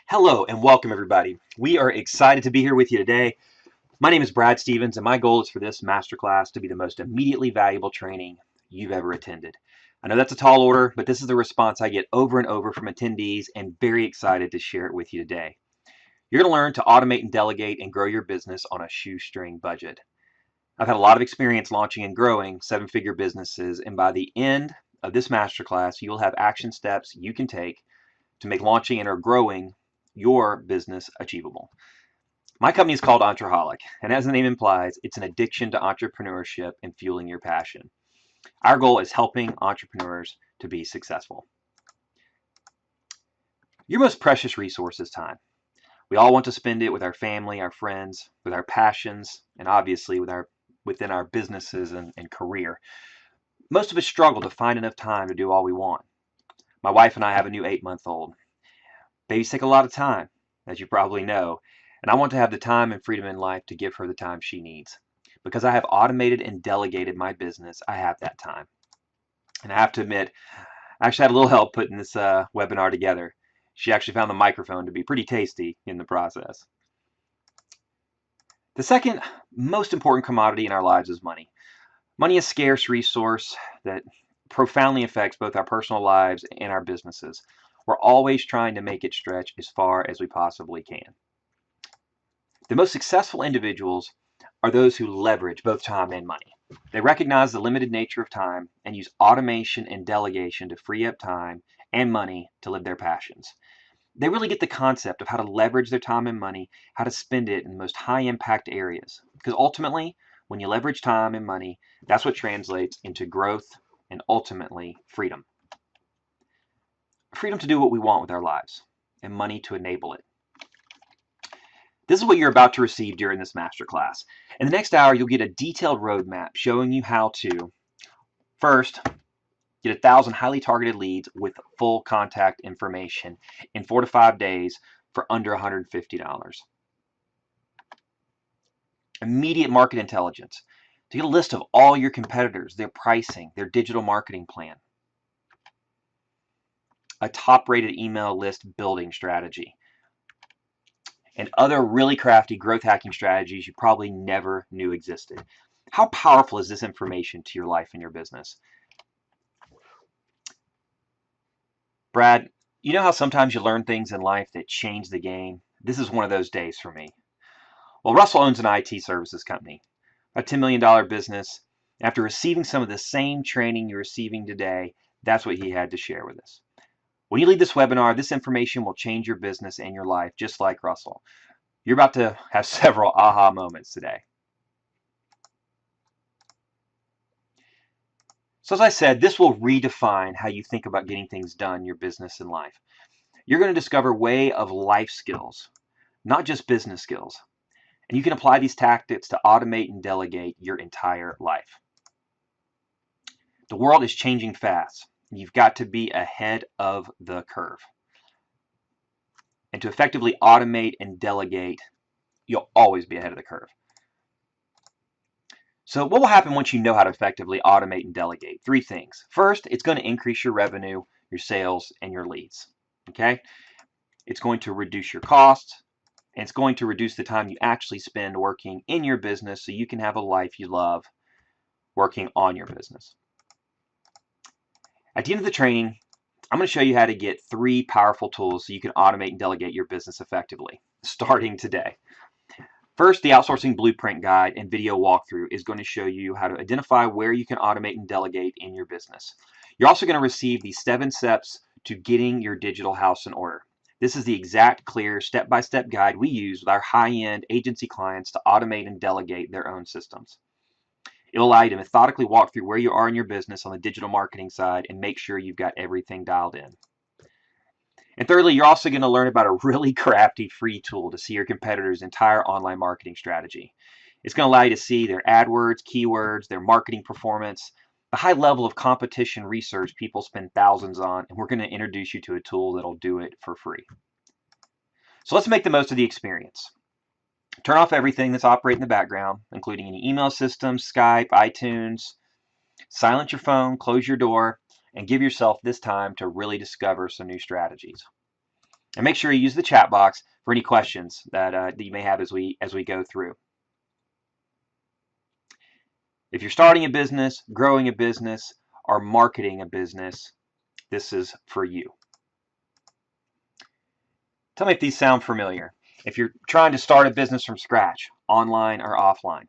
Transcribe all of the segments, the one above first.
Hello and welcome, everybody. We are excited to be here with you today. My name is Brad Stevens, and my goal is for this masterclass to be the most immediately valuable training you've ever attended. I know that's a tall order, but this is the response I get over and over from attendees, and very excited to share it with you today. You're going to learn to automate and delegate and grow your business on a shoestring budget. I've had a lot of experience launching and growing seven-figure businesses, and by the end of this masterclass, you will have action steps you can take to make launching and or growing your business achievable. My company is called Entreholic, and as the name implies, it's an addiction to entrepreneurship and fueling your passion. Our goal is helping entrepreneurs to be successful. Your most precious resource is time. We all want to spend it with our family, our friends, with our passions, and obviously within our businesses and career. Most of us struggle to find enough time to do all we want. My wife and I have a new 8-month-old. Babies take a lot of time, as you probably know, and I want to have the time and freedom in life to give her the time she needs. Because I have automated and delegated my business, I have that time. And I have to admit, I actually had a little help putting this webinar together. She actually found the microphone to be pretty tasty in the process. The second most important commodity in our lives is money. Money is a scarce resource that profoundly affects both our personal lives and our businesses. We're always trying to make it stretch as far as we possibly can. The most successful individuals are those who leverage both time and money. They recognize the limited nature of time and use automation and delegation to free up time and money to live their passions. They really get the concept of how to leverage their time and money, how to spend it in the most high impact areas. Because ultimately, when you leverage time and money, that's what translates into growth and ultimately freedom. Freedom to do what we want with our lives, and money to enable it. This is what you're about to receive during this masterclass. In the next hour, you'll get a detailed roadmap showing you how to, first, get 1,000 highly targeted leads with full contact information in 4 to 5 days for under $150. Immediate market intelligence to get a list of all your competitors, their pricing, their digital marketing plan. A top-rated email list building strategy, and other really crafty growth hacking strategies you probably never knew existed. How powerful is this information to your life and your business? Brad, you know how sometimes you learn things in life that change the game? This is one of those days for me. Well, Russell owns an IT services company, a $10 million business. After receiving some of the same training you're receiving today, that's what he had to share with us. When you leave this webinar, this information will change your business and your life, just like Russell. You're about to have several aha moments today. So as I said, this will redefine how you think about getting things done in your business and life. You're going to discover way of life skills, not just business skills. And you can apply these tactics to automate and delegate your entire life. The world is changing fast. You've got to be ahead of the curve. And to effectively automate and delegate, you'll always be ahead of the curve. So what will happen once you know how to effectively automate and delegate? 3 things. First, it's going to increase your revenue, your sales, and your leads. Okay? It's going to reduce your costs, and it's going to reduce the time you actually spend working in your business so you can have a life you love working on your business. At the end of the training, I'm going to show you how to get 3 powerful tools so you can automate and delegate your business effectively, starting today. First, the Outsourcing Blueprint Guide and video walkthrough is going to show you how to identify where you can automate and delegate in your business. You're also going to receive the 7 steps to getting your digital house in order. This is the exact, clear, step-by-step guide we use with our high-end agency clients to automate and delegate their own systems. It'll allow you to methodically walk through where you are in your business on the digital marketing side and make sure you've got everything dialed in. And thirdly, you're also going to learn about a really crafty free tool to see your competitors' entire online marketing strategy. It's going to allow you to see their AdWords, keywords, their marketing performance, the high level of competition research people spend thousands on, and we're going to introduce you to a tool that'll do it for free. So let's make the most of the experience. Turn off everything that's operating in the background, including any email systems, Skype, iTunes. Silence your phone, close your door, and give yourself this time to really discover some new strategies. And make sure you use the chat box for any questions that you may have as we go through. If you're starting a business, growing a business, or marketing a business, this is for you. Tell me if these sound familiar. If you're trying to start a business from scratch, online or offline,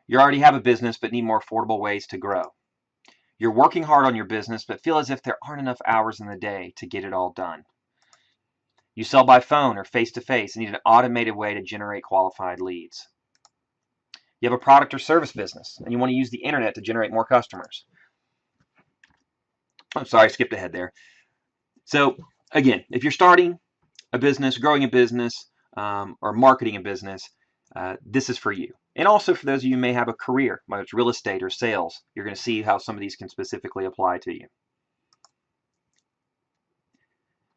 you already have a business but need more affordable ways to grow. You're working hard on your business but feel as if there aren't enough hours in the day to get it all done. You sell by phone or face-to-face and need an automated way to generate qualified leads. You have a product or service business and you want to use the internet to generate more customers. I'm sorry, I skipped ahead there. So again, if you're starting a business, growing a business, or marketing a business, this is for you. And also for those of you who may have a career, whether it's real estate or sales, you're going to see how some of these can specifically apply to you.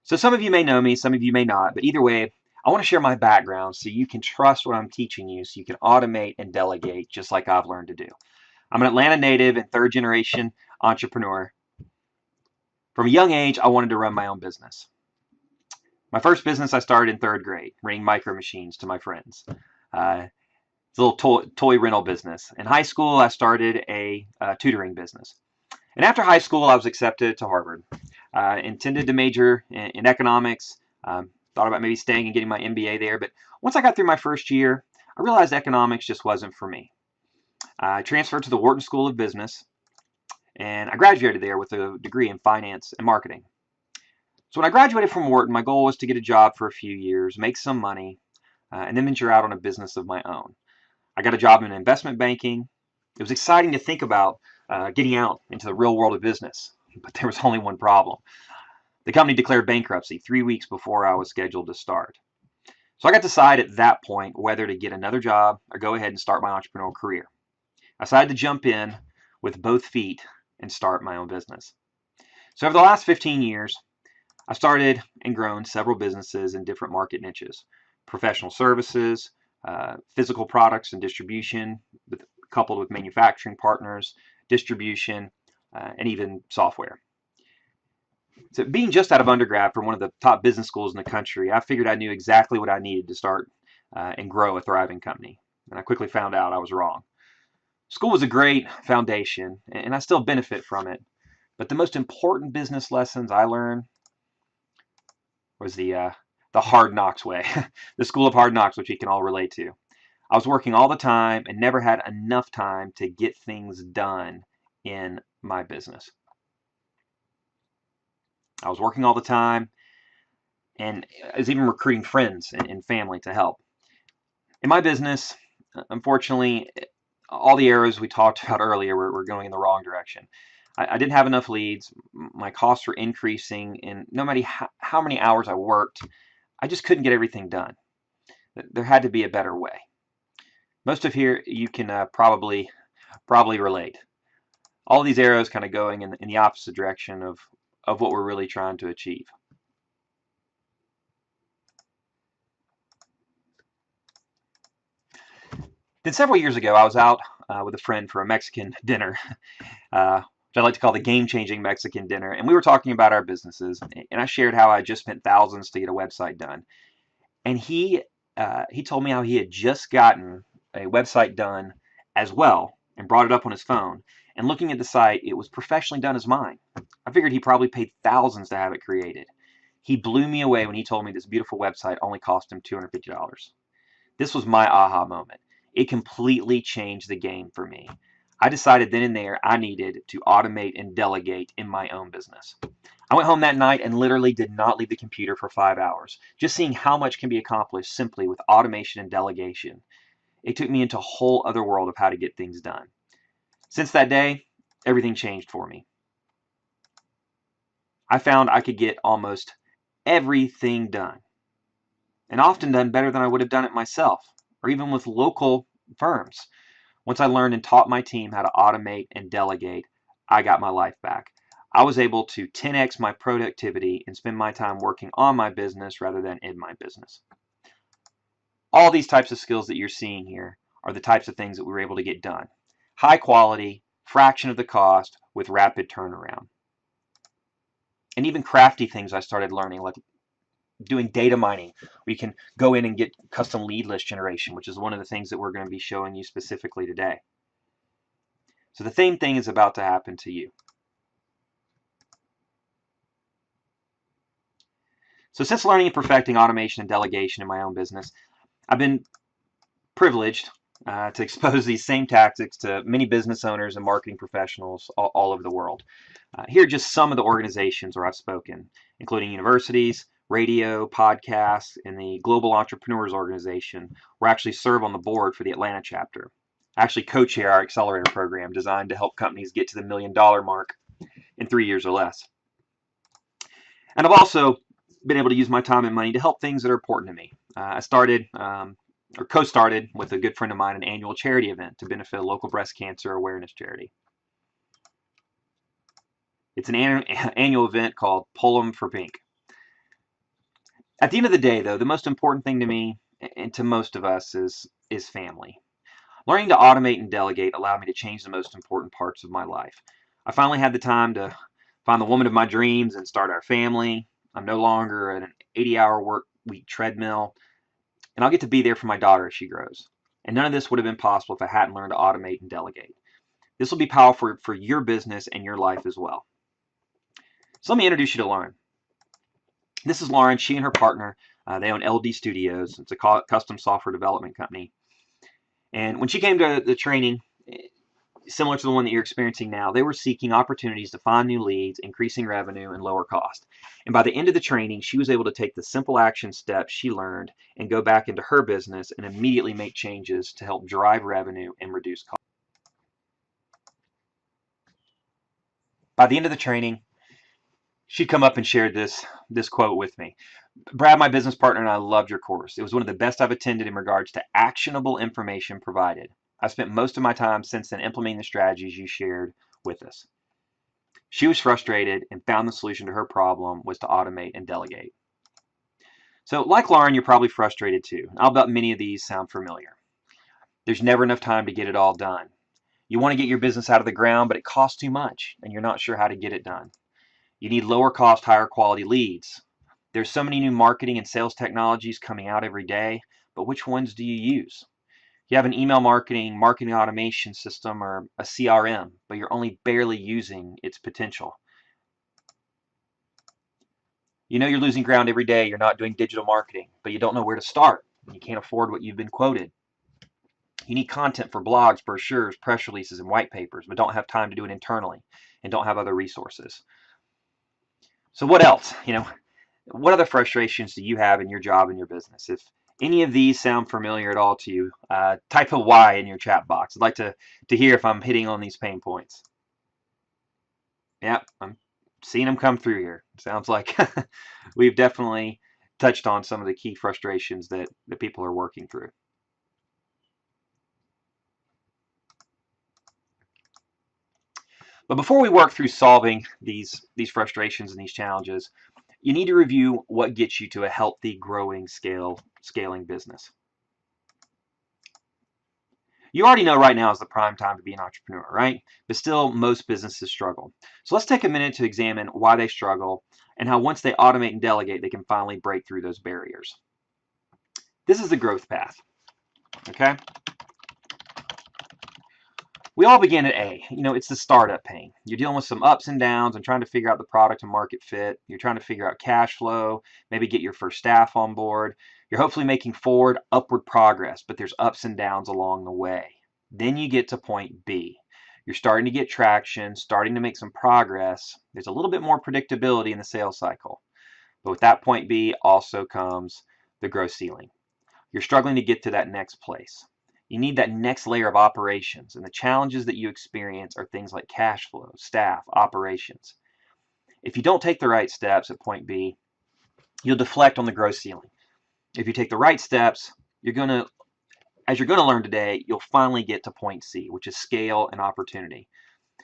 So some of you may know me, some of you may not, but either way, I want to share my background so you can trust what I'm teaching you, so you can automate and delegate just like I've learned to do. I'm an Atlanta native and third generation entrepreneur. From a young age, I wanted to run my own business. My first business I started in third grade, renting micro machines to my friends. It's a little toy rental business. In high school, I started a tutoring business. And after high school, I was accepted to Harvard. Intended to major in economics. Thought about maybe staying and getting my MBA there. But once I got through my first year, I realized economics just wasn't for me. I transferred to the Wharton School of Business, and I graduated there with a degree in finance and marketing. So when I graduated from Wharton, my goal was to get a job for a few years, make some money, and then venture out on a business of my own. I got a job in investment banking. It was exciting to think about getting out into the real world of business, but there was only one problem. The company declared bankruptcy 3 weeks before I was scheduled to start. So I got to decide at that point whether to get another job or go ahead and start my entrepreneurial career. I decided to jump in with both feet and start my own business. So over the last 15 years, I started and grown several businesses in different market niches: professional services, physical products and distribution, coupled with manufacturing partners, distribution, and even software. So being just out of undergrad from one of the top business schools in the country, I figured I knew exactly what I needed to start and grow a thriving company. And I quickly found out I was wrong. School was a great foundation, and I still benefit from it. But the most important business lessons I learned was the hard knocks way, the school of hard knocks, which you can all relate to. I was working all the time and never had enough time to get things done in my business. I was working all the time, and I was even recruiting friends and family to help. In my business, unfortunately, all the arrows we talked about earlier were going in the wrong direction. I didn't have enough leads. My costs were increasing, and no matter how many hours I worked, I just couldn't get everything done. There had to be a better way. Most of here you can probably relate. All these arrows kind of going in the opposite direction of what we're really trying to achieve. Then several years ago, I was out with a friend for a Mexican dinner, which I like to call the game-changing Mexican dinner. And we were talking about our businesses, and I shared how I just spent thousands to get a website done. And he told me how he had just gotten a website done as well and brought it up on his phone. And looking at the site, it was professionally done as mine. I figured he probably paid thousands to have it created. He blew me away when he told me this beautiful website only cost him $250. This was my aha moment. It completely changed the game for me. I decided then and there I needed to automate and delegate in my own business. I went home that night and literally did not leave the computer for 5 hours, just seeing how much can be accomplished simply with automation and delegation. It took me into a whole other world of how to get things done. Since that day, everything changed for me. I found I could get almost everything done, and often done better than I would have done it myself, or even with local firms. Once I learned and taught my team how to automate and delegate, I got my life back. I was able to 10x my productivity and spend my time working on my business rather than in my business. All these types of skills that you're seeing here are the types of things that we were able to get done. High quality, fraction of the cost, with rapid turnaround. And even crafty things I started learning, like doing data mining. We can go in and get custom lead list generation, which is one of the things that we're going to be showing you specifically today. So the same thing is about to happen to you. So since learning and perfecting automation and delegation in my own business, I've been privileged to expose these same tactics to many business owners and marketing professionals all over the world. Here are just some of the organizations where I've spoken, including universities, radio, podcasts, and the Global Entrepreneurs Organization, where I actually serve on the board for the Atlanta chapter. I actually co-chair our accelerator program designed to help companies get to the $1 million mark in 3 years or less. And I've also been able to use my time and money to help things that are important to me. I started or co-started with a good friend of mine an annual charity event to benefit a local breast cancer awareness charity. It's an annual event called Pull 'em for Pink. At the end of the day, though, the most important thing to me and to most of us is family. Learning to automate and delegate allowed me to change the most important parts of my life. I finally had the time to find the woman of my dreams and start our family. I'm no longer at an 80-hour work week treadmill, and I'll get to be there for my daughter as she grows. And none of this would have been possible if I hadn't learned to automate and delegate. This will be powerful for your business and your life as well. So let me introduce you to Lauren. This is Lauren. She and her partner, they own LD Studios. It's a custom software development company. And when she came to the training, similar to the one that you're experiencing now, they were seeking opportunities to find new leads, increasing revenue, and lower cost. And by the end of the training, she was able to take the simple action steps she learned and go back into her business and immediately make changes to help drive revenue and reduce cost. By the end of the training, she'd come up and shared this quote with me. Brad, my business partner, and I loved your course. It was one of the best I've attended in regards to actionable information provided. I've spent most of my time since then implementing the strategies you shared with us. She was frustrated and found the solution to her problem was to automate and delegate. So like Lauren, you're probably frustrated too. I'll bet many of these sound familiar. There's never enough time to get it all done. You want to get your business out of the ground, but it costs too much and you're not sure how to get it done. You need lower cost, higher quality leads. There's so many new marketing and sales technologies coming out every day, but which ones do you use? You have an email marketing automation system, or a CRM, but you're only barely using its potential. You know you're losing ground every day. You're not doing digital marketing, but you don't know where to start. You can't afford what you've been quoted. You need content for blogs, brochures, press releases, and white papers, but don't have time to do it internally and don't have other resources. So what else? What other frustrations do you have in your job and your business? If any of these sound familiar at all to you, type a Y in your chat box. I'd like to hear if I'm hitting on these pain points. Yeah, I'm seeing them come through here. Sounds like we've definitely touched on some of the key frustrations that people are working through. But before we work through solving these frustrations and these challenges, you need to review what gets you to a healthy, growing, scaling business. You already know right now is the prime time to be an entrepreneur, right? But still, most businesses struggle. So let's take a minute to examine why they struggle and how once they automate and delegate, they can finally break through those barriers. This is the growth path, okay? We all begin at A. It's the startup pain. You're dealing with some ups and downs and trying to figure out the product and market fit. You're trying to figure out cash flow, maybe get your first staff on board. You're hopefully making forward, upward progress, but there's ups and downs along the way. Then you get to point B. You're starting to get traction, starting to make some progress. There's a little bit more predictability in the sales cycle. But with that point B also comes the growth ceiling. You're struggling to get to that next place. You need that next layer of operations, and the challenges that you experience are things like cash flow, staff, operations. If you don't take the right steps at point B, you'll deflect on the growth ceiling. If you take the right steps, as you're going to learn today, you'll finally get to point C, which is scale and opportunity.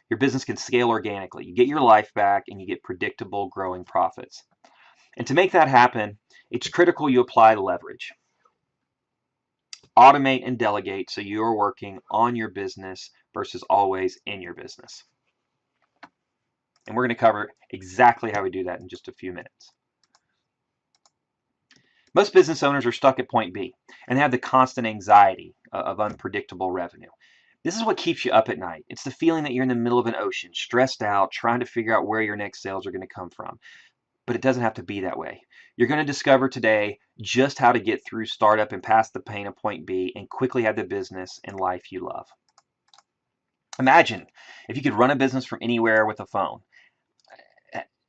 Your business can scale organically. You get your life back and you get predictable growing profits. And to make that happen, it's critical you apply leverage. Automate and delegate so you are working on your business versus always in your business. And we're going to cover exactly how we do that in just a few minutes. Most business owners are stuck at point B and have the constant anxiety of unpredictable revenue. This is what keeps you up at night. It's the feeling that you're in the middle of an ocean, stressed out, trying to figure out where your next sales are going to come from. But it doesn't have to be that way. You're going to discover today just how to get through startup and past the pain of point B and quickly have the business and life you love. Imagine if you could run a business from anywhere with a phone,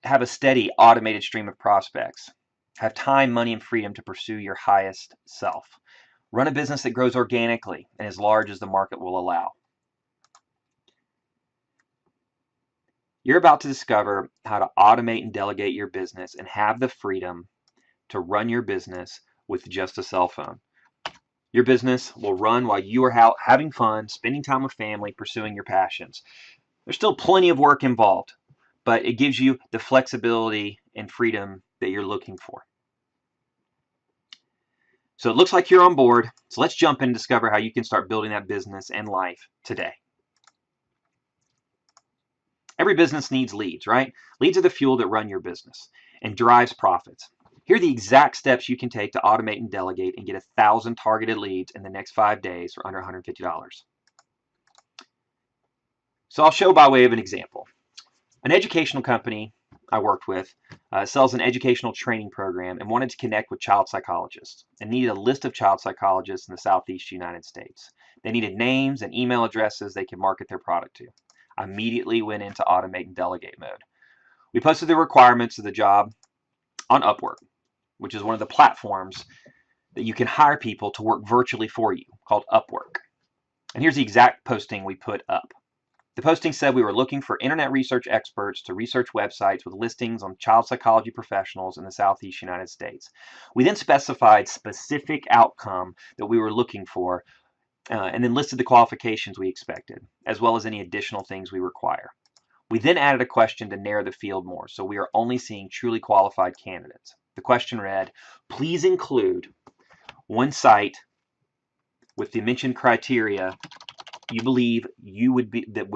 have a steady automated stream of prospects, have time, money, and freedom to pursue your highest self. Run a business that grows organically and as large as the market will allow. You're about to discover how to automate and delegate your business and have the freedom to run your business with just a cell phone. Your business will run while you are out having fun, spending time with family, pursuing your passions. There's still plenty of work involved, but it gives you the flexibility and freedom that you're looking for. So it looks like you're on board. So let's jump in and discover how you can start building that business and life today. Every business needs leads, right? Leads are the fuel that run your business and drives profits. Here are the exact steps you can take to automate and delegate and get 1,000 targeted leads in the next 5 days for under $150. So I'll show by way of an example. An educational company I worked with sells an educational training program and wanted to connect with child psychologists and needed a list of child psychologists in the Southeast United States. They needed names and email addresses they could market their product to. I immediately went into automate and delegate mode. We posted the requirements of the job on Upwork, which is one of the platforms that you can hire people to work virtually for you, called Upwork. And here's the exact posting we put up. The posting said we were looking for internet research experts to research websites with listings on child psychology professionals in the Southeast United States. We then specified specific outcome that we were looking for and then listed the qualifications we expected, as well as any additional things we require. We then added a question to narrow the field more, so we are only seeing truly qualified candidates. The question read, please include one site with the mentioned criteria you believe would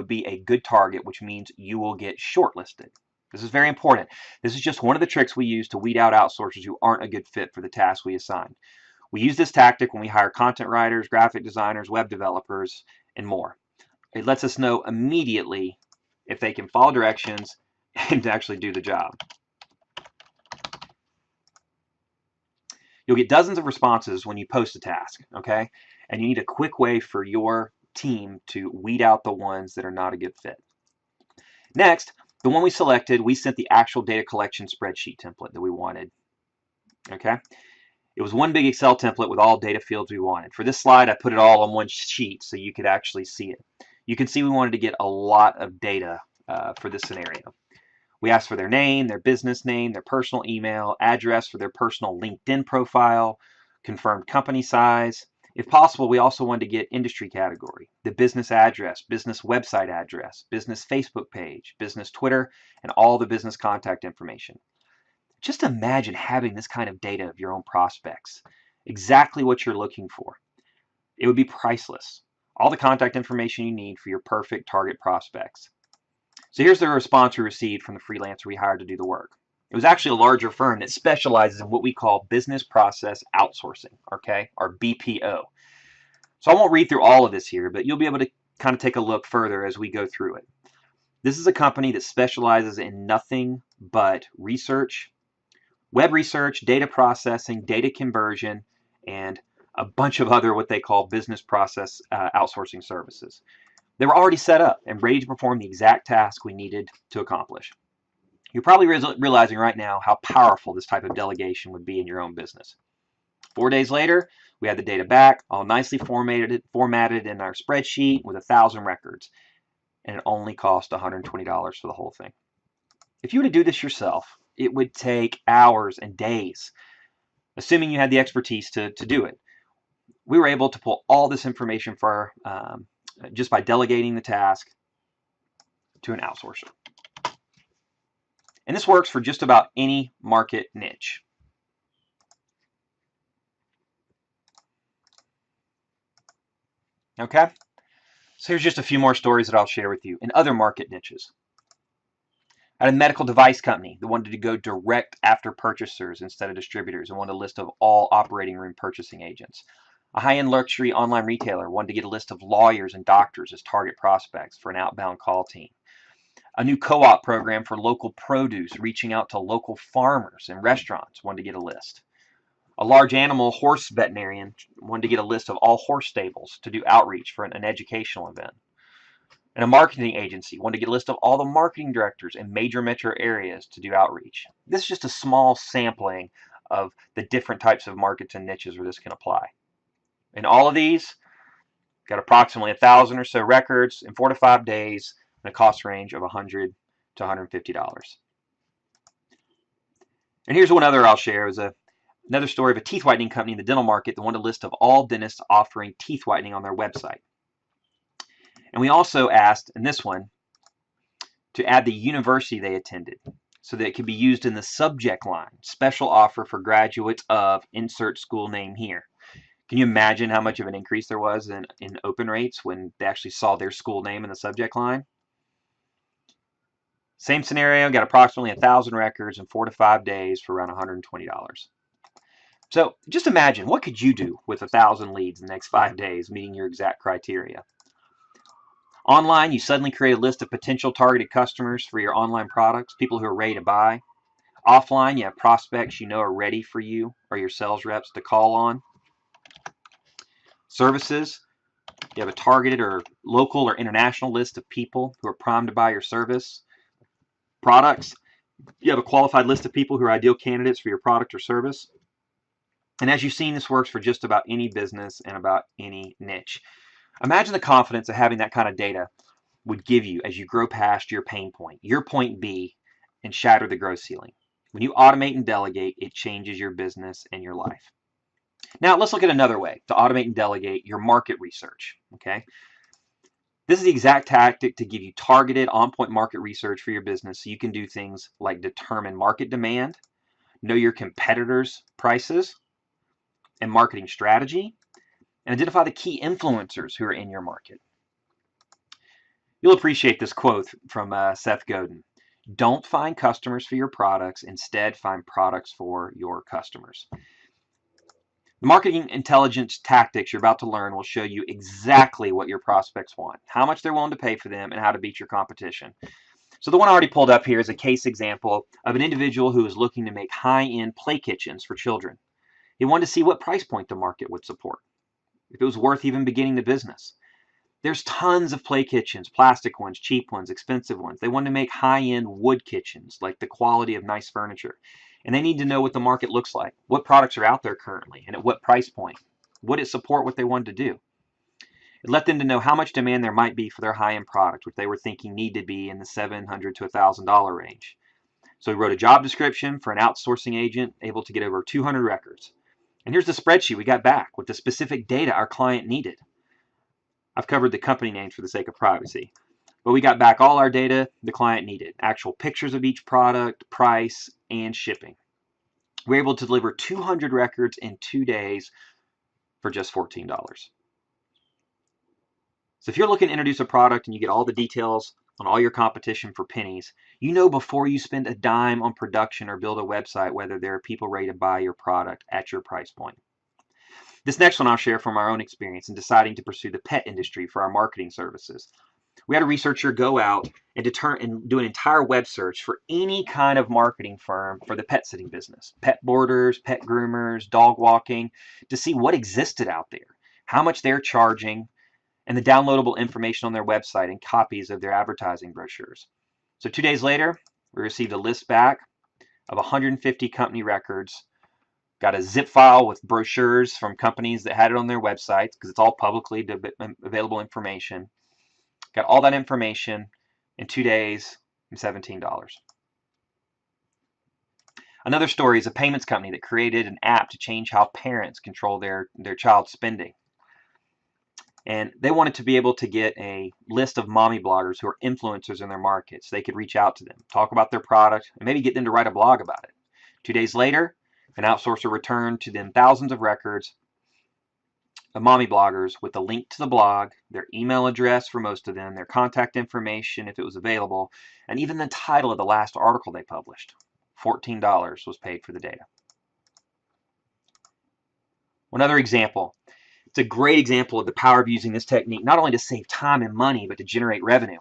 be a good target, which means you will get shortlisted. This is very important. This is just one of the tricks we use to weed out outsourcers who aren't a good fit for the task we assign. We use this tactic when we hire content writers, graphic designers, web developers, and more. It lets us know immediately if they can follow directions and actually do the job. You'll get dozens of responses when you post a task, okay? And you need a quick way for your team to weed out the ones that are not a good fit. Next, the one we selected, we sent the actual data collection spreadsheet template that we wanted, okay? It was one big Excel template with all data fields we wanted. For this slide, I put it all on one sheet so you could actually see it. You can see we wanted to get a lot of data for this scenario. We asked for their name, their business name, their personal email, address for their personal LinkedIn profile, confirmed company size. If possible, we also wanted to get industry category, the business address, business website address, business Facebook page, business Twitter, and all the business contact information. Just imagine having this kind of data of your own prospects, exactly what you're looking for. It would be priceless. All the contact information you need for your perfect target prospects. So here's the response we received from the freelancer we hired to do the work. It was actually a larger firm that specializes in what we call business process outsourcing, okay, or BPO. So I won't read through all of this here, but you'll be able to kind of take a look further as we go through it. This is a company that specializes in nothing but research, web research, data processing, data conversion, and a bunch of other what they call business process outsourcing services. They were already set up and ready to perform the exact task we needed to accomplish. You're probably realizing right now how powerful this type of delegation would be in your own business. 4 days later, we had the data back, all nicely formatted in our spreadsheet with 1,000 records, and it only cost $120 for the whole thing. If you were to do this yourself, it would take hours and days, assuming you had the expertise to do it. We were able to pull all this information for just by delegating the task to an outsourcer. And this works for just about any market niche. Okay? So here's just a few more stories that I'll share with you in other market niches. At a medical device company that wanted to go direct after purchasers instead of distributors and wanted a list of all operating room purchasing agents. A high-end luxury online retailer wanted to get a list of lawyers and doctors as target prospects for an outbound call team. A new co-op program for local produce reaching out to local farmers and restaurants wanted to get a list. A large animal horse veterinarian wanted to get a list of all horse stables to do outreach for an educational event. And a marketing agency wanted to get a list of all the marketing directors in major metro areas to do outreach. This is just a small sampling of the different types of markets and niches where this can apply. In all of these, got approximately 1,000 or so records in 4 to 5 days and a cost range of $100 to $150. And here's one other I'll share. It was another story of a teeth whitening company in the dental market that wanted a list of all dentists offering teeth whitening on their website. And we also asked in this one to add the university they attended so that it could be used in the subject line. Special offer for graduates of insert school name here. Can you imagine how much of an increase there was in open rates when they actually saw their school name in the subject line? Same scenario, got approximately 1,000 records in 4 to 5 days for around $120. So just imagine, what could you do with 1,000 leads in the next 5 days meeting your exact criteria? Online, you suddenly create a list of potential targeted customers for your online products, people who are ready to buy. Offline, you have prospects you know are ready for you or your sales reps to call on. Services, you have a targeted or local or international list of people who are primed to buy your service. Products, you have a qualified list of people who are ideal candidates for your product or service. And as you've seen, this works for just about any business and about any niche. Imagine the confidence that having that kind of data would give you as you grow past your pain point, your point B, and shatter the growth ceiling. When you automate and delegate, it changes your business and your life. Now, let's look at another way to automate and delegate your market research. Okay, this is the exact tactic to give you targeted, on-point market research for your business so you can do things like determine market demand, know your competitors' prices and marketing strategy, and identify the key influencers who are in your market. You'll appreciate this quote from Seth Godin. Don't find customers for your products. Instead, find products for your customers. The marketing intelligence tactics you're about to learn will show you exactly what your prospects want, how much they're willing to pay for them, and how to beat your competition. So the one I already pulled up here is a case example of an individual who is looking to make high-end play kitchens for children. He wanted to see what price point the market would support, if it was worth even beginning the business. There's tons of play kitchens, plastic ones, cheap ones, expensive ones. They want to make high-end wood kitchens, like the quality of nice furniture. And they need to know what the market looks like, what products are out there currently, and at what price point. Would it support what they wanted to do? It let them to know how much demand there might be for their high-end product, which they were thinking needed to be in the $700 to $1,000 range. So he wrote a job description for an outsourcing agent, able to get over 200 records. And here's the spreadsheet we got back with the specific data our client needed. I've covered the company names for the sake of privacy, but we got back all our data the client needed, actual pictures of each product, price, and shipping. We're able to deliver 200 records in 2 days for just $14. So if you're looking to introduce a product and you get all the details on all your competition for pennies, you know before you spend a dime on production or build a website whether there are people ready to buy your product at your price point. This next one I'll share from our own experience in deciding to pursue the pet industry for our marketing services. We had a researcher go out and do an entire web search for any kind of marketing firm for the pet sitting business, pet boarders, pet groomers, dog walking, to see what existed out there, how much they're charging, and the downloadable information on their website and copies of their advertising brochures. So 2 days later, we received a list back of 150 company records, got a zip file with brochures from companies that had it on their websites because it's all publicly available information. Got all that information in 2 days and $17. Another story is a payments company that created an app to change how parents control their child's spending. And they wanted to be able to get a list of mommy bloggers who are influencers in their markets. They could reach out to them, talk about their product, and maybe get them to write a blog about it. 2 days later, an outsourcer returned to them thousands of records of mommy bloggers with a link to the blog, their email address for most of them, their contact information if it was available, and even the title of the last article they published. $14 was paid for the data. One other example. It's a great example of the power of using this technique, not only to save time and money, but to generate revenue.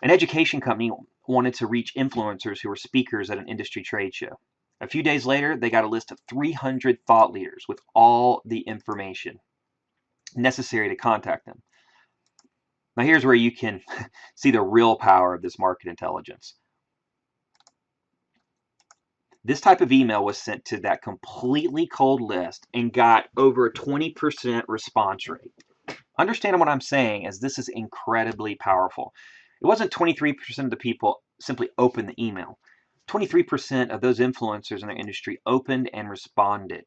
An education company wanted to reach influencers who were speakers at an industry trade show. A few days later, they got a list of 300 thought leaders with all the information necessary to contact them. Now here's where you can see the real power of this market intelligence. This type of email was sent to that completely cold list and got over a 20% response rate. Understand what I'm saying, as this is incredibly powerful. It wasn't 23% of the people simply opened the email. 23% of those influencers in their industry opened and responded.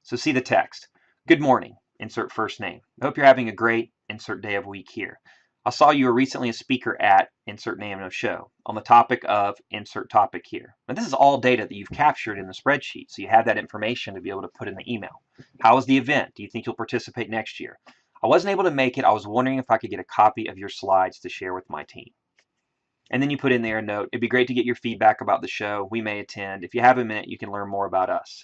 So see the text. Good morning. Insert first name. I hope you're having a great insert day of week here. I saw you were recently a speaker at insert name of show on the topic of insert topic here. Now this is all data that you've captured in the spreadsheet, so you have that information to be able to put in the email. How was the event? Do you think you'll participate next year? I wasn't able to make it. I was wondering if I could get a copy of your slides to share with my team. And then you put in there a note. It'd be great to get your feedback about the show. We may attend. If you have a minute, you can learn more about us.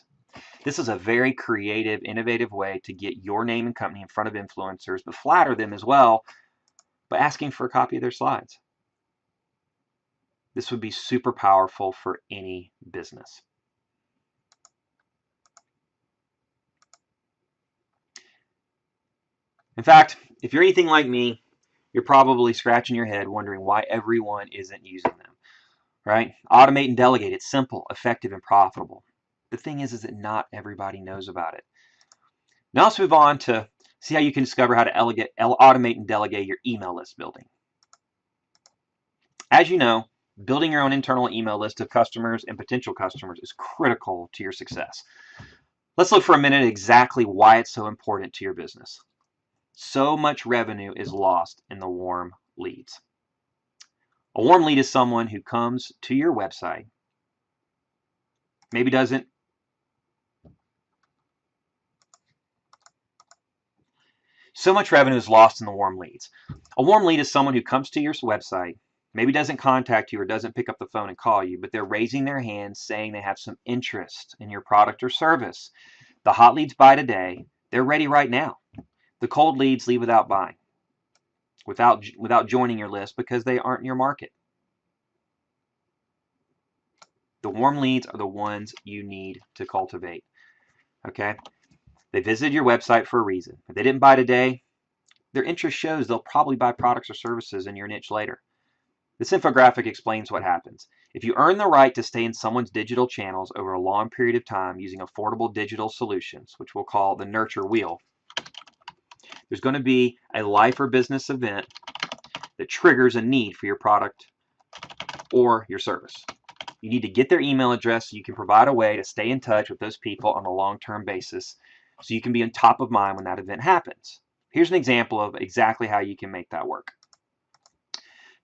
This is a very creative, innovative way to get your name and company in front of influencers, but flatter them as well by asking for a copy of their slides. This would be super powerful for any business. In fact, if you're anything like me, you're probably scratching your head wondering why everyone isn't using them, right? Automate and delegate. It's simple, effective, and profitable. The thing is that not everybody knows about it. Now let's move on to see how you can discover how to automate and delegate your email list building. As you know, building your own internal email list of customers and potential customers is critical to your success. Let's look for a minute at exactly why it's so important to your business. So much revenue is lost in the warm leads. A warm lead is someone who comes to your website, maybe doesn't So much revenue is lost in the warm leads. A warm lead is someone who comes to your website, maybe doesn't contact you or doesn't pick up the phone and call you, but they're raising their hand saying they have some interest in your product or service. The hot leads buy today. They're ready right now. The cold leads leave without buying, without joining your list because they aren't in your market. The warm leads are the ones you need to cultivate. Okay? They visited your website for a reason. If they didn't buy today, their interest shows they'll probably buy products or services in your niche later. This infographic explains what happens. If you earn the right to stay in someone's digital channels over a long period of time using affordable digital solutions, which we'll call the nurture wheel, there's going to be a life or business event that triggers a need for your product or your service. You need to get their email address so you can provide a way to stay in touch with those people on a long-term basis so you can be on top of mind when that event happens. Here's an example of exactly how you can make that work.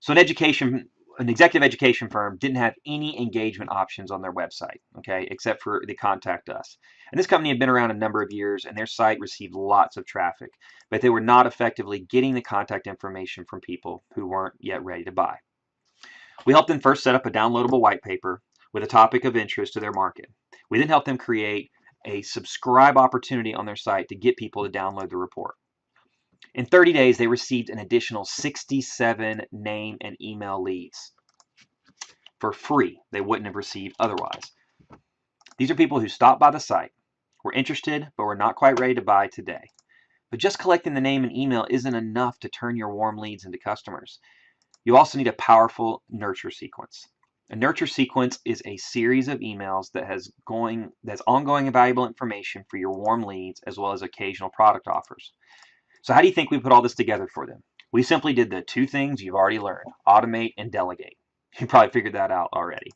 So an executive education firm didn't have any engagement options on their website, okay, except for the contact us. And this company had been around a number of years and their site received lots of traffic, but they were not effectively getting the contact information from people who weren't yet ready to buy. We helped them first set up a downloadable white paper with a topic of interest to their market. We then helped them create a subscribe opportunity on their site to get people to download the report. In 30 days, they received an additional 67 name and email leads for free they wouldn't have received otherwise. These are people who stopped by the site, were interested, but were not quite ready to buy today. But just collecting the name and email isn't enough to turn your warm leads into customers. You also need a powerful nurture sequence. A nurture sequence is a series of emails that's ongoing and valuable information for your warm leads as well as occasional product offers. So how do you think we put all this together for them? We simply did the two things you've already learned: automate and delegate. You probably figured that out already.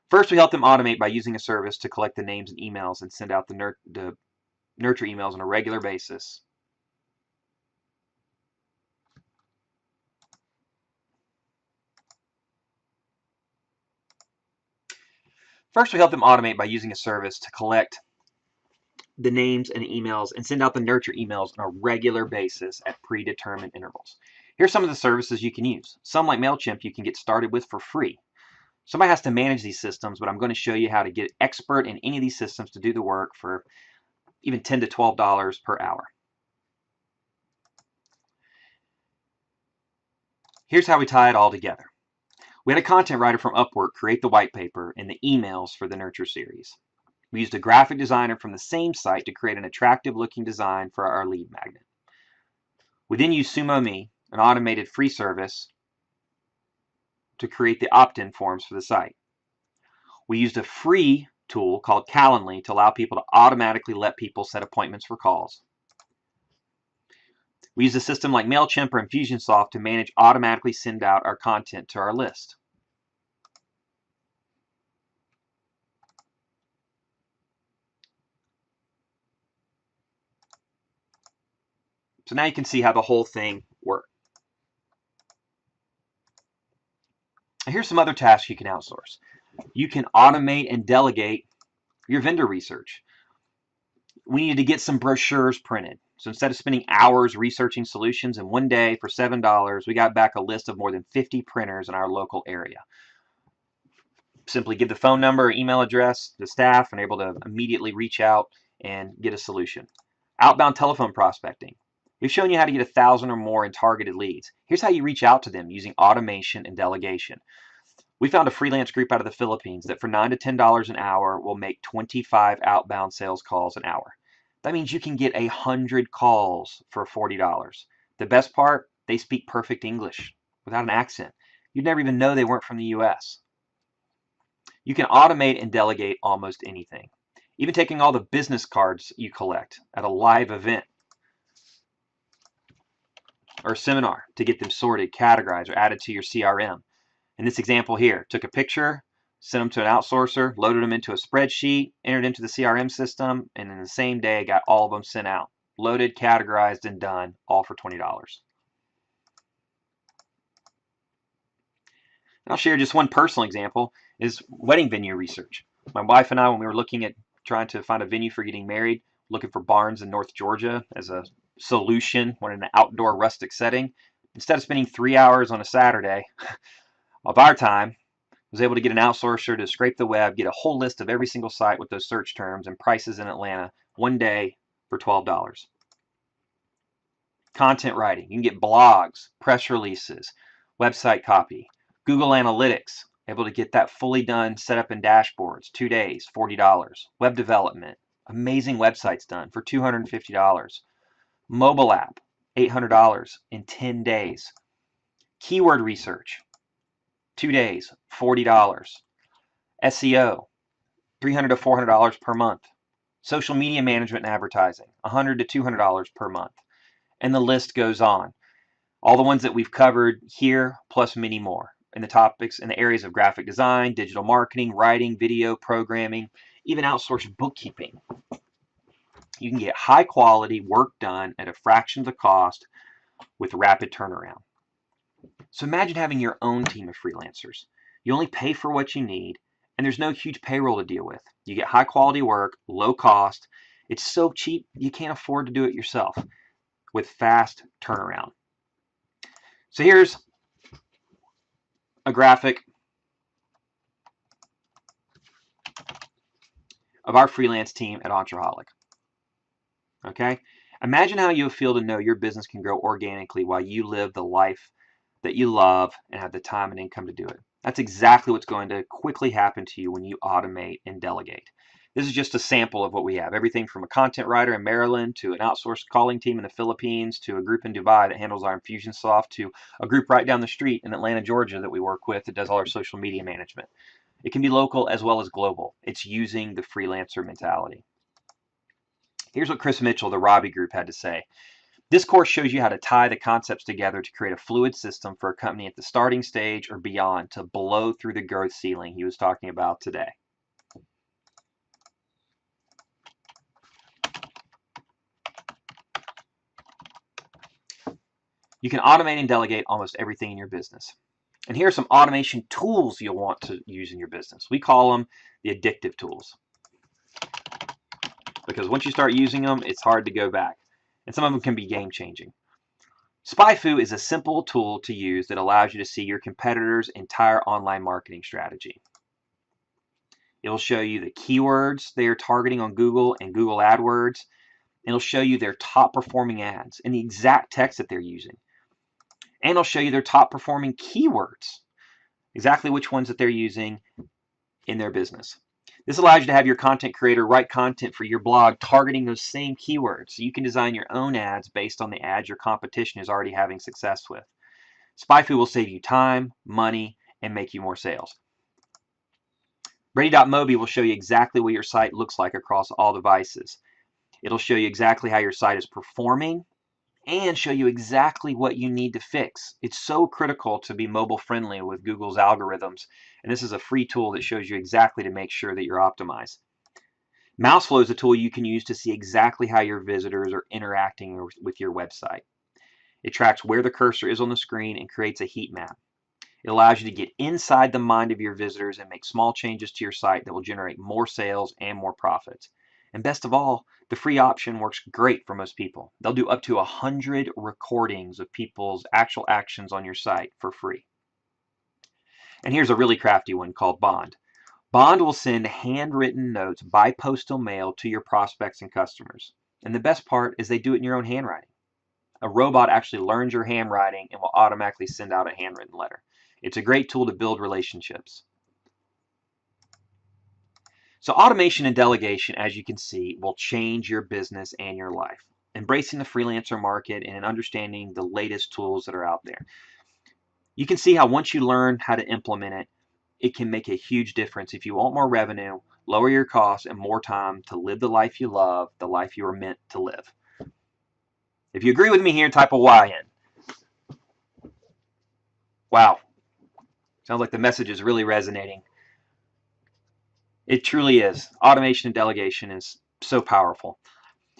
First, we help them automate by using a service to collect the names and emails and send out the nurture emails on a regular basis. First, we help them automate by using a service to collect the names and emails and send out the nurture emails on a regular basis at predetermined intervals. Here's some of the services you can use. Some, like MailChimp, you can get started with for free. Somebody has to manage these systems, but I'm going to show you how to get expert in any of these systems to do the work for even $10 to $12 per hour. Here's how we tie it all together. We had a content writer from Upwork create the white paper and the emails for the Nurture series. We used a graphic designer from the same site to create an attractive looking design for our lead magnet. We then used SumoMe, an automated free service, to create the opt-in forms for the site. We used a free tool called Calendly to allow people to automatically let people set appointments for calls. We used a system like MailChimp or Infusionsoft to automatically send out our content to our list. So now you can see how the whole thing works. Here's some other tasks you can outsource. You can automate and delegate your vendor research. We needed to get some brochures printed. So instead of spending hours researching solutions, in one day for $7, we got back a list of more than 50 printers in our local area. Simply give the phone number or email address to staff and able to immediately reach out and get a solution. Outbound telephone prospecting. We've shown you how to get 1,000 or more in targeted leads. Here's how you reach out to them using automation and delegation. We found a freelance group out of the Philippines that for $9 to $10 an hour will make 25 outbound sales calls an hour. That means you can get 100 calls for $40. The best part, they speak perfect English without an accent. You'd never even know they weren't from the US. You can automate and delegate almost anything. Even taking all the business cards you collect at a live event or a seminar to get them sorted, categorized, or added to your CRM. In this example here, took a picture, sent them to an outsourcer, loaded them into a spreadsheet, entered into the CRM system, and in the same day got all of them sent out, loaded, categorized, and done, all for $20. And I'll share just one personal example is wedding venue research. My wife and I, when we were looking at trying to find a venue for getting married, looking for barns in North Georgia as a solution when in an outdoor rustic setting, instead of spending 3 hours on a Saturday of our time, was able to get an outsourcer to scrape the web, get a whole list of every single site with those search terms and prices in Atlanta one day for $12. Content writing. You can get blogs, press releases, website copy, Google Analytics, able to get that fully done, set up in dashboards, 2 days, $40. Web development, amazing websites done for $250. Mobile app, $800 in 10 days. Keyword research, 2 days, $40. SEO, $300 to $400 per month. Social media management and advertising, $100 to $200 per month. And the list goes on. All the ones that we've covered here, plus many more in the topics in the areas of graphic design, digital marketing, writing, video, programming, even outsourced bookkeeping. You can get high quality work done at a fraction of the cost with rapid turnaround. So imagine having your own team of freelancers. You only pay for what you need, and there's no huge payroll to deal with. You get high quality work, low cost. It's so cheap you can't afford to do it yourself with fast turnaround. So here's a graphic of our freelance team at Entreholic. Okay? Imagine how you'll feel to know your business can grow organically while you live the life that you love and have the time and income to do it. That's exactly what's going to quickly happen to you when you automate and delegate. This is just a sample of what we have. Everything from a content writer in Maryland to an outsourced calling team in the Philippines to a group in Dubai that handles our Infusionsoft to a group right down the street in Atlanta, Georgia that we work with that does all our social media management. It can be local as well as global. It's using the freelancer mentality. Here's what Chris Mitchell, the Robbie Group, had to say. This course shows you how to tie the concepts together to create a fluid system for a company at the starting stage or beyond to blow through the growth ceiling he was talking about today. You can automate and delegate almost everything in your business. And here are some automation tools you'll want to use in your business. We call them the addictive tools. because once you start using them, it's hard to go back. And some of them can be game-changing. SpyFu is a simple tool to use that allows you to see your competitors' entire online marketing strategy. It'll show you the keywords they are targeting on Google and Google AdWords. It'll show you their top performing ads and the exact text that they're using. And it'll show you their top performing keywords, exactly which ones that they're using in their business. This allows you to have your content creator write content for your blog targeting those same keywords, so you can design your own ads based on the ads your competition is already having success with. SpyFu will save you time, money, and make you more sales. Ready.mobi will show you exactly what your site looks like across all devices. It'll show you exactly how your site is performing and show you exactly what you need to fix. It's so critical to be mobile friendly with Google's algorithms, and this is a free tool that shows you exactly to make sure that you're optimized. Mouseflow is a tool you can use to see exactly how your visitors are interacting with your website. It tracks where the cursor is on the screen and creates a heat map. It allows you to get inside the mind of your visitors and make small changes to your site that will generate more sales and more profits. And best of all, the free option works great for most people. They'll do up to 100 recordings of people's actual actions on your site for free. And here's a really crafty one called Bond. Bond will send handwritten notes by postal mail to your prospects and customers. And the best part is they do it in your own handwriting. A robot actually learns your handwriting and will automatically send out a handwritten letter. It's a great tool to build relationships. So automation and delegation, as you can see, will change your business and your life. Embracing the freelancer market and understanding the latest tools that are out there. You can see how once you learn how to implement it, it can make a huge difference if you want more revenue, lower your costs, and more time to live the life you love, the life you are meant to live. If you agree with me here, type a Y in. Wow. Sounds like the message is really resonating. It truly is. Automation and delegation is so powerful.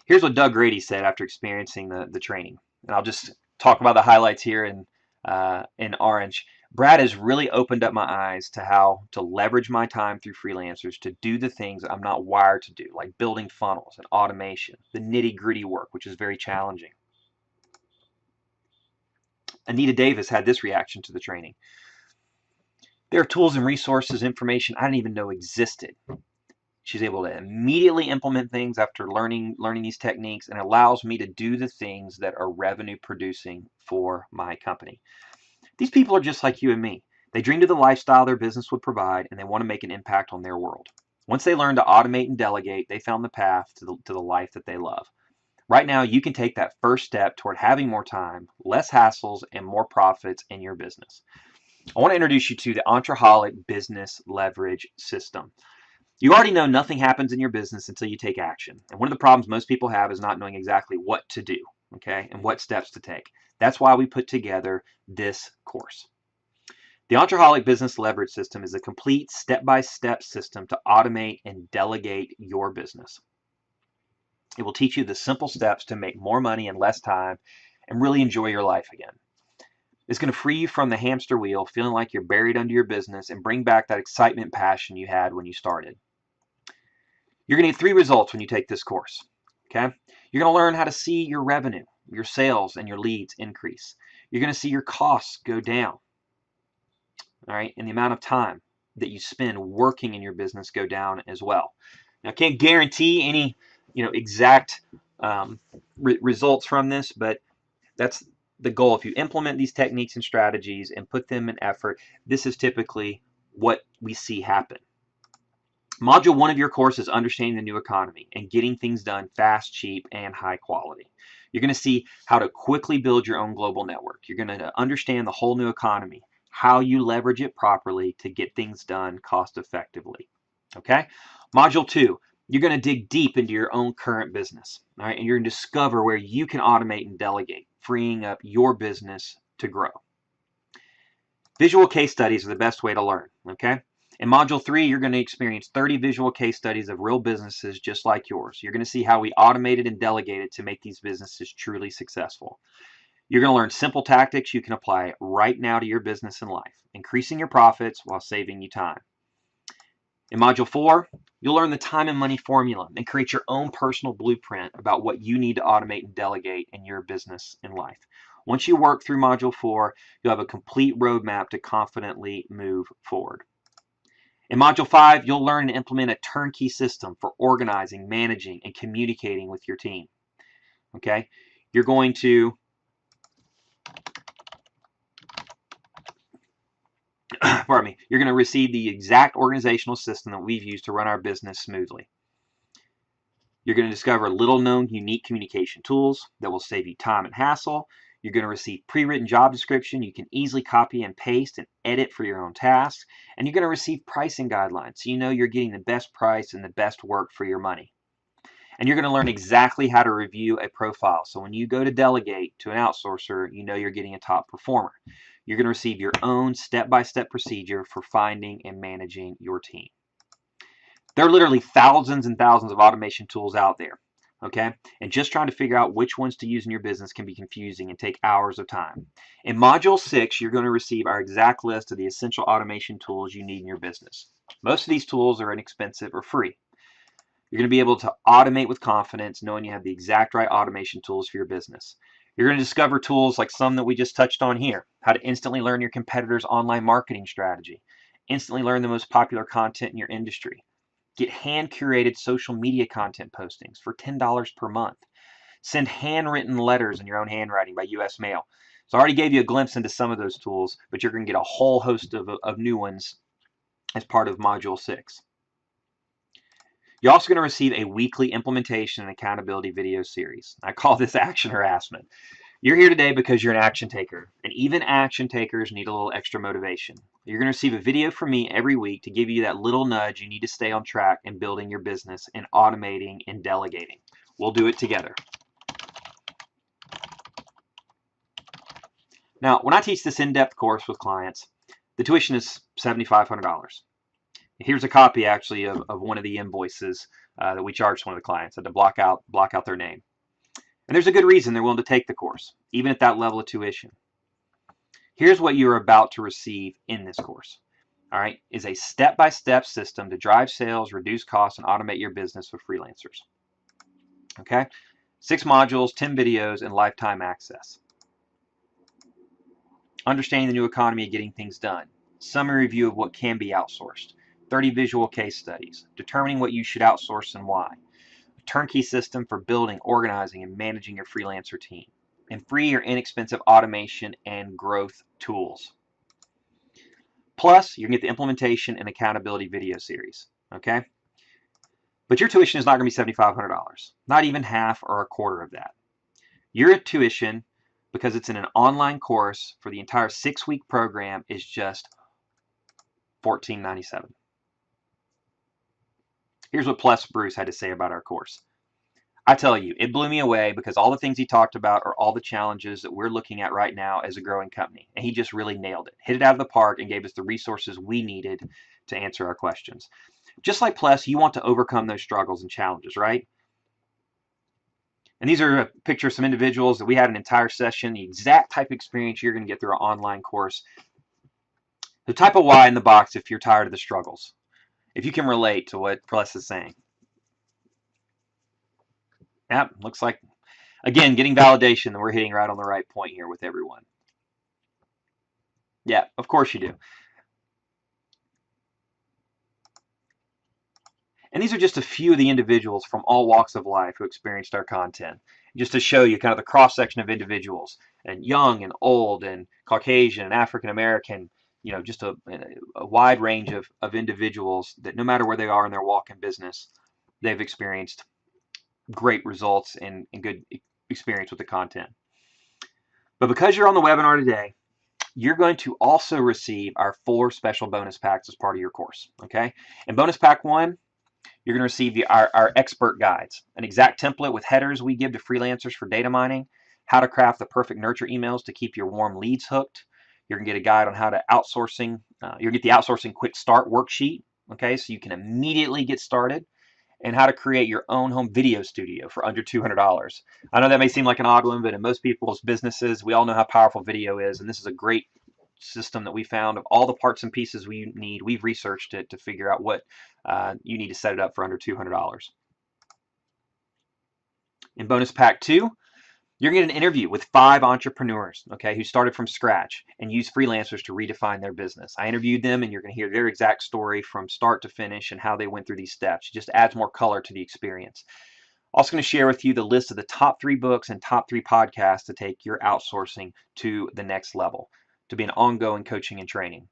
Here's what Doug Grady said after experiencing the training. And I'll just talk about the highlights here in orange. Brad has really opened up my eyes to how to leverage my time through freelancers to do the things I'm not wired to do, like building funnels and automation, the nitty-gritty work, which is very challenging. Anita Davis had this reaction to the training. There are tools and resources, information I didn't even know existed. She's able to immediately implement things after learning these techniques, and allows me to do the things that are revenue producing for my company. These people are just like you and me. They dreamed of the lifestyle their business would provide, and they want to make an impact on their world. Once they learn to automate and delegate, they found the path to the life that they love. Right now, you can take that first step toward having more time, less hassles, and more profits in your business. I want to introduce you to the Entreholic Business Leverage System. You already know nothing happens in your business until you take action. And one of the problems most people have is not knowing exactly what to do, okay, and what steps to take. That's why we put together this course. The Entreholic Business Leverage System is a complete step-by-step system to automate and delegate your business. It will teach you the simple steps to make more money in less time and really enjoy your life again. It's going to free you from the hamster wheel, feeling like you're buried under your business, and bring back that excitement and passion you had when you started. You're going to get 3 results when you take this course. Okay? You're going to learn how to see your revenue, your sales, and your leads increase. You're going to see your costs go down. All right? And the amount of time that you spend working in your business go down as well. Now, I can't guarantee any, exact results from this, but that's the goal. If you implement these techniques and strategies and put them in effort, this is typically what we see happen. Module 1 of your course is understanding the new economy and getting things done fast, cheap, and high quality. You're going to see how to quickly build your own global network. You're going to understand the whole new economy, how you leverage it properly to get things done cost effectively. Okay? Module 2, you're going to dig deep into your own current business. All right? And you're going to discover where you can automate and delegate, freeing up your business to grow. Visual case studies are the best way to learn. Okay? In Module 3, you're going to experience 30 visual case studies of real businesses just like yours. You're going to see how we automated and delegated to make these businesses truly successful. You're going to learn simple tactics you can apply right now to your business and life, increasing your profits while saving you time. In Module 4, You'll learn the time and money formula and create your own personal blueprint about what you need to automate and delegate in your business and life. Once you work through Module 4, you'll have a complete roadmap to confidently move forward. In Module 5, you'll learn and implement a turnkey system for organizing, managing, and communicating with your team. Okay? You're going to pardon me, you're going to receive the exact organizational system that we've used to run our business smoothly. You're going to discover little-known, unique communication tools that will save you time and hassle. You're going to receive pre-written job description you can easily copy and paste and edit for your own tasks. And you're going to receive pricing guidelines so you know you're getting the best price and the best work for your money. And you're going to learn exactly how to review a profile. So when you go to delegate to an outsourcer, you know you're getting a top performer. You're going to receive your own step-by-step procedure for finding and managing your team. There are literally thousands and thousands of automation tools out there, okay? And just trying to figure out which ones to use in your business can be confusing and take hours of time. In Module 6, you're going to receive our exact list of the essential automation tools you need in your business. Most of these tools are inexpensive or free. You're going to be able to automate with confidence, knowing you have the exact right automation tools for your business. You're going to discover tools like some that we just touched on here, how to instantly learn your competitor's online marketing strategy, instantly learn the most popular content in your industry, get hand-curated social media content postings for $10 per month, send handwritten letters in your own handwriting by U.S. mail. So I already gave you a glimpse into some of those tools, but you're going to get a whole host of new ones as part of Module 6. You're also going to receive a weekly implementation and accountability video series. I call this action harassment. You're here today because you're an action taker, and even action takers need a little extra motivation. You're going to receive a video from me every week to give you that little nudge you need to stay on track in building your business and automating and delegating. We'll do it together. Now, when I teach this in-depth course with clients, the tuition is $7,500. Here's a copy, actually, of one of the invoices that we charged one of the clients. I had to block out their name. And there's a good reason they're willing to take the course, even at that level of tuition. Here's what you're about to receive in this course, all right, is a step-by-step system to drive sales, reduce costs, and automate your business with freelancers. Okay? 6 modules, 10 videos, and lifetime access. Understanding the new economy of getting things done. Summary review of what can be outsourced. 30 visual case studies, determining what you should outsource and why, a turnkey system for building, organizing, and managing your freelancer team, and free or inexpensive automation and growth tools. Plus, you can get the implementation and accountability video series, okay? But your tuition is not going to be $7,500, not even half or a quarter of that. Your tuition, because it's in an online course for the entire 6-week program, is just $14.97. Here's what Plus Bruce had to say about our course. I tell you, it blew me away because all the things he talked about are all the challenges that we're looking at right now as a growing company. And he just really nailed it, hit it out of the park, and gave us the resources we needed to answer our questions. Just like Plus, you want to overcome those struggles and challenges, right? And these are a picture of some individuals that we had an entire session, the exact type of experience you're going to get through our online course. So type a Y in the box if you're tired of the struggles, if you can relate to what Plus is saying. Yep, looks like, again, getting validation that we're hitting right on the right point here with everyone. Yeah, of course you do. And these are just a few of the individuals from all walks of life who experienced our content. Just to show you kind of the cross-section of individuals, and young and old and Caucasian and African American, you know, just a wide range of individuals that no matter where they are in their walk in business, they've experienced great results and good experience with the content. But because you're on the webinar today, you're going to also receive our 4 special bonus packs as part of your course, okay? In bonus pack 1, you're going to receive our expert guides, an exact template with headers we give to freelancers for data mining, how to craft the perfect nurture emails to keep your warm leads hooked. You're going to get a guide on how to outsourcing. You'll get the outsourcing quick start worksheet, okay, so you can immediately get started, and how to create your own home video studio for under $200. I know that may seem like an odd one, but in most people's businesses, we all know how powerful video is, and this is a great system that we found of all the parts and pieces we need. We've researched it to figure out what you need to set it up for under $200. In bonus pack 2, you're going to get an interview with 5 entrepreneurs, okay, who started from scratch and used freelancers to redefine their business. I interviewed them, and you're going to hear their exact story from start to finish and how they went through these steps. It just adds more color to the experience. Also going to share with you the list of the top 3 books and top 3 podcasts to take your outsourcing to the next level, to be an ongoing coaching and training.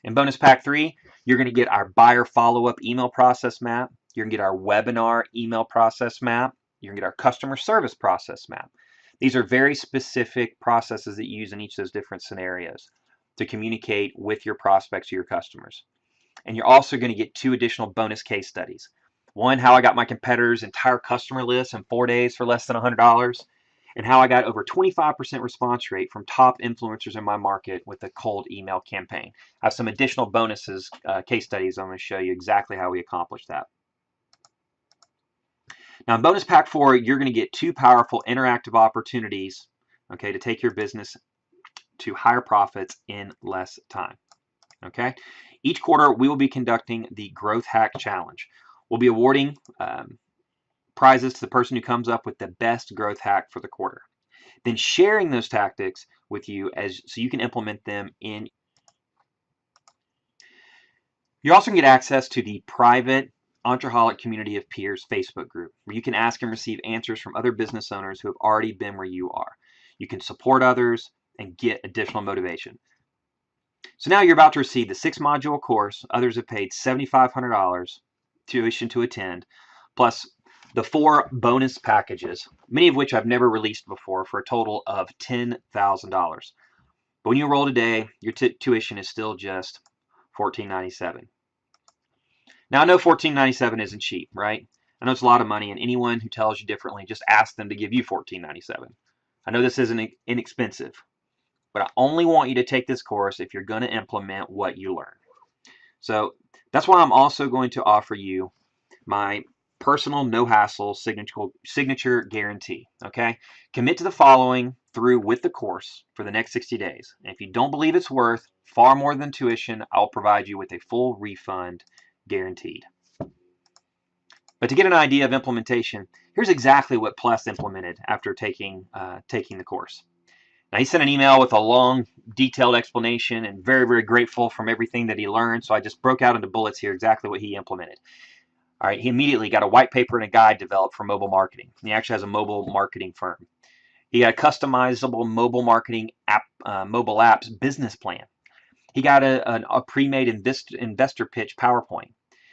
In bonus pack 3, you're going to get our buyer follow-up email process map. You're going to get our webinar email process map. You're going to get our customer service process map. These are very specific processes that you use in each of those different scenarios to communicate with your prospects or your customers. And you're also going to get 2 additional bonus case studies. One, how I got my competitors' entire customer list in 4 days for less than $100, and how I got over 25% response rate from top influencers in my market with a cold email campaign. I have some additional bonuses, case studies. I'm going to show you exactly how we accomplished that. Now in bonus pack 4, you're going to get 2 powerful interactive opportunities, okay, to take your business to higher profits in less time. Okay, each quarter we will be conducting the Growth Hack Challenge. We'll be awarding prizes to the person who comes up with the best growth hack for the quarter, then sharing those tactics with you so you can implement them in. You're also going to get access to the private Entreholic Community of Peers Facebook group, where you can ask and receive answers from other business owners who have already been where you are. You can support others and get additional motivation. So now you're about to receive the 6-module course. Others have paid $7,500 tuition to attend, plus the 4 bonus packages, many of which I've never released before, for a total of $10,000. But when you enroll today, your tuition is still just $14.97. Now I know $14.97 isn't cheap, right? I know it's a lot of money, and anyone who tells you differently, just ask them to give you $14.97. I know this isn't inexpensive, but I only want you to take this course if you're going to implement what you learn. So that's why I'm also going to offer you my personal no-hassle signature guarantee. Okay, commit to the following through with the course for the next 60 days. And if you don't believe it's worth far more than tuition, I'll provide you with a full refund guaranteed. But to get an idea of implementation, here's exactly what Plus implemented after taking the course. Now, he sent an email with a long, detailed explanation, and very, very grateful from everything that he learned. So I just broke out into bullets here exactly what he implemented. All right, he immediately got a white paper and a guide developed for mobile marketing. He actually has a mobile marketing firm. He got a customizable mobile marketing app, mobile apps business plan. He got a pre-made investor pitch PowerPoint.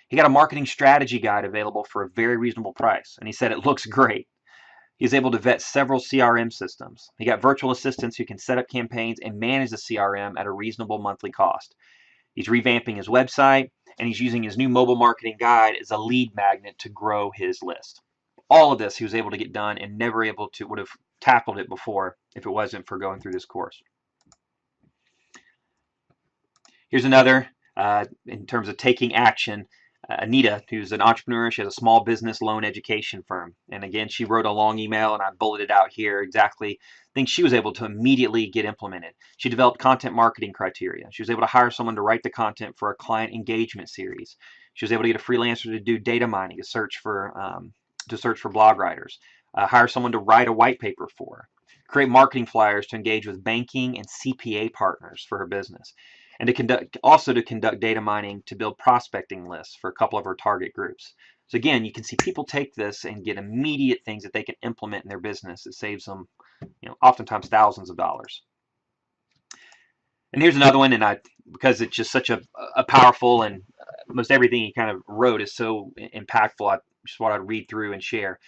He got a marketing strategy guide available for a very reasonable price, and he said it looks great. He's able to vet several CRM systems. He got virtual assistants who can set up campaigns and manage the CRM at a reasonable monthly cost. He's revamping his website, and he's using his new mobile marketing guide as a lead magnet to grow his list. All of this he was able to get done, and never would have tackled it before if it wasn't for going through this course. Here's another in terms of taking action. Anita, who's an entrepreneur, she has a small business loan education firm. And again, she wrote a long email, and I bulleted out here exactly things she was able to immediately get implemented. She developed content marketing criteria. She was able to hire someone to write the content for a client engagement series. She was able to get a freelancer to do data mining, to search for blog writers, hire someone to write a white paper for her, create marketing flyers to engage with banking and CPA partners for her business, and to conduct data mining to build prospecting lists for a couple of our target groups. So again, you can see people take this and get immediate things that they can implement in their business. It saves them, oftentimes thousands of dollars. And here's another one, and because it's just such a powerful, and most everything he kind of wrote is so impactful, I just want to read through and share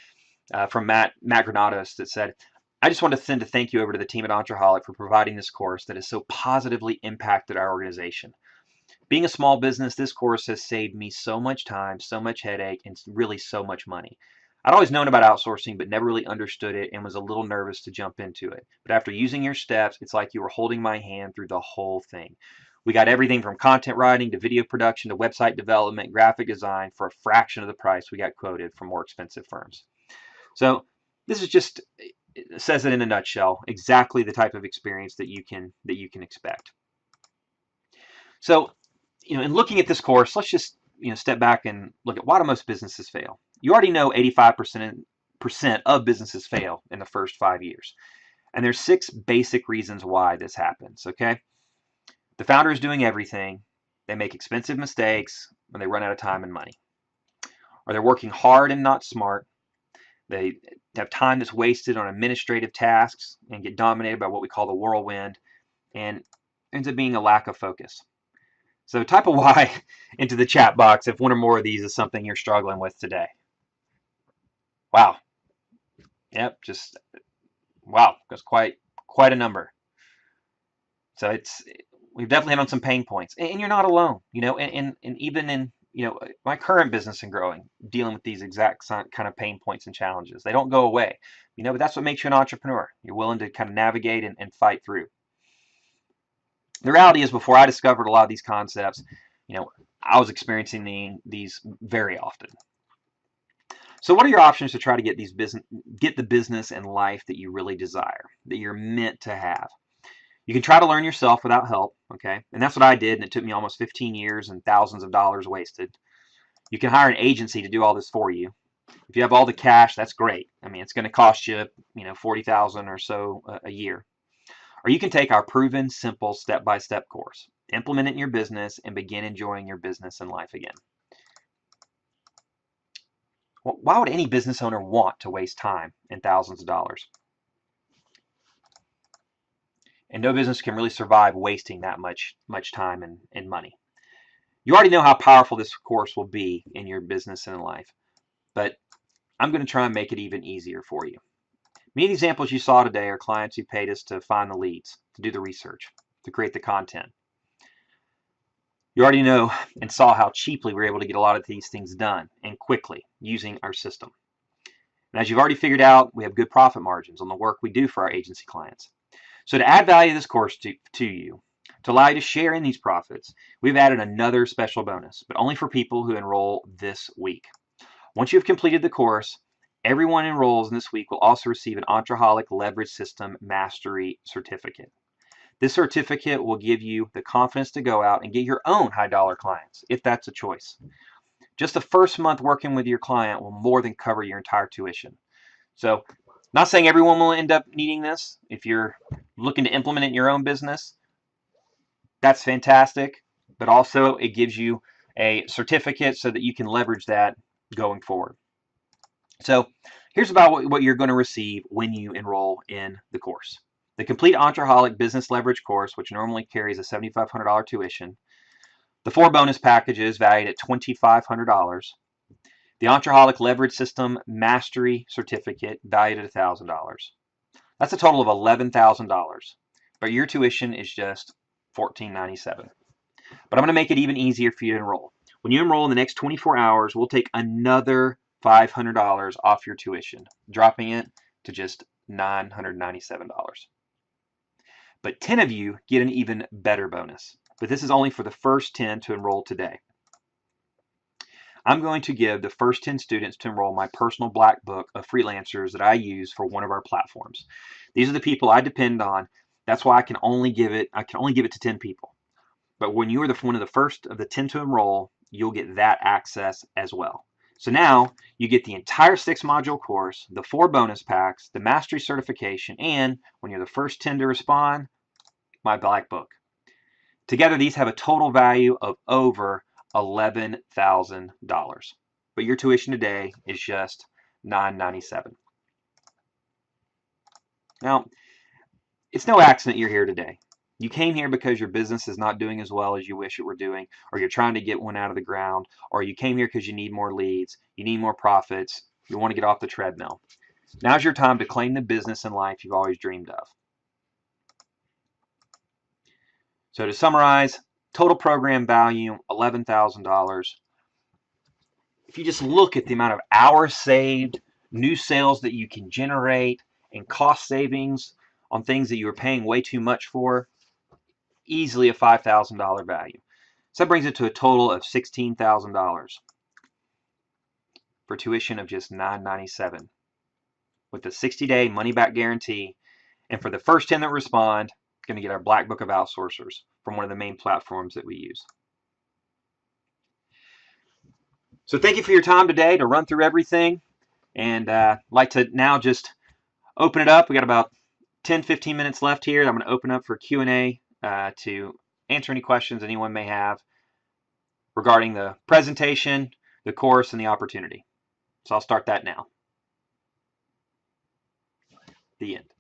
from Matt Granados, that said, I just want to send a thank you over to the team at Entreholic for providing this course that has so positively impacted our organization. Being a small business, this course has saved me so much time, so much headache, and really so much money. I'd always known about outsourcing, but never really understood it and was a little nervous to jump into it. But after using your steps, it's like you were holding my hand through the whole thing. We got everything from content writing to video production to website development, graphic design for a fraction of the price we got quoted from more expensive firms. So this is just it says it in a nutshell, exactly the type of experience that you can expect. So, in looking at this course, let's just step back and look at why do most businesses fail. You already know 85% of businesses fail in the first 5 years. And there's 6 basic reasons why this happens, okay? The founder is doing everything. They make expensive mistakes when they run out of time and money. Or they're working hard and not smart. They have time that's wasted on administrative tasks and get dominated by what we call the whirlwind, and ends up being a lack of focus. So type a Y into the chat box if one or more of these is something you're struggling with today. Wow. Yep, just wow, that's quite a number. So we've definitely hit on some pain points, and you're not alone. And even in my current business and growing, dealing with these exact kind of pain points and challenges. They don't go away. But that's what makes you an entrepreneur. You're willing to kind of navigate and fight through. The reality is, before I discovered a lot of these concepts, I was experiencing these very often. So what are your options to try to get the business and life that you really desire, that you're meant to have? You can try to learn yourself without help, okay? And that's what I did, and it took me almost 15 years and thousands of dollars wasted. You can hire an agency to do all this for you. If you have all the cash, that's great. I mean, it's going to cost you, $40,000 or so a year. Or you can take our proven, simple, step-by-step course, implement it in your business, and begin enjoying your business and life again. Well, why would any business owner want to waste time and thousands of dollars? And no business can really survive wasting that much time and money. You already know how powerful this course will be in your business and in life, but I'm going to try and make it even easier for you. Many of the examples you saw today are clients who paid us to find the leads, to do the research, to create the content. You already know and saw how cheaply we're able to get a lot of these things done and quickly using our system. And as you've already figured out, we have good profit margins on the work we do for our agency clients. So to add value to this course to you, to allow you to share in these profits, we've added another special bonus, but only for people who enroll this week. Once you've completed the course, everyone enrolls in this week will also receive an Entreholic Leverage System Mastery Certificate. This certificate will give you the confidence to go out and get your own high-dollar clients, if that's a choice. Just the first month working with your client will more than cover your entire tuition. So, not saying everyone will end up needing this. If you're looking to implement it in your own business, that's fantastic. But also, it gives you a certificate so that you can leverage that going forward. So, here's about what you're going to receive when you enroll in the course. The complete Entreholic Business Leverage course, which normally carries a $7,500 tuition. The 4 bonus packages valued at $2,500. The Entreholic Leverage System Mastery Certificate valued at $1,000. That's a total of $11,000, but your tuition is just $1,497. But I'm going to make it even easier for you to enroll. When you enroll in the next 24 hours, we'll take another $500 off your tuition, dropping it to just $997. But 10 of you get an even better bonus. But this is only for the first 10 to enroll today. I'm going to give the first 10 students to enroll my personal black book of freelancers that I use for one of our platforms. These are the people I depend on. That's why I can only give it to 10 people. But when you are one of the first of the 10 to enroll, you'll get that access as well. So now you get the entire 6-module course, the 4 bonus packs, the mastery certification, and when you're the first 10 to respond, my black book. Together, these have a total value of over $11,000. But your tuition today is just $997. Now, it's no accident you're here today. You came here because your business is not doing as well as you wish it were doing, or you're trying to get one out of the ground, or you came here because you need more leads, you need more profits, you want to get off the treadmill. Now's your time to claim the business and life you've always dreamed of. So to summarize, total program value, $11,000. If you just look at the amount of hours saved, new sales that you can generate, and cost savings on things that you were paying way too much for, easily a $5,000 value. So that brings it to a total of $16,000 for tuition of just $997. with a 60-day money-back guarantee. And for the first 10 that respond, going to get our Black Book of Outsourcers from one of the main platforms that we use. So thank you for your time today to run through everything. And I'd like to now just open it up. We got about 10-15 minutes left here. I'm going to open up for Q&A to answer any questions anyone may have regarding the presentation, the course, and the opportunity. So I'll start that now. The end.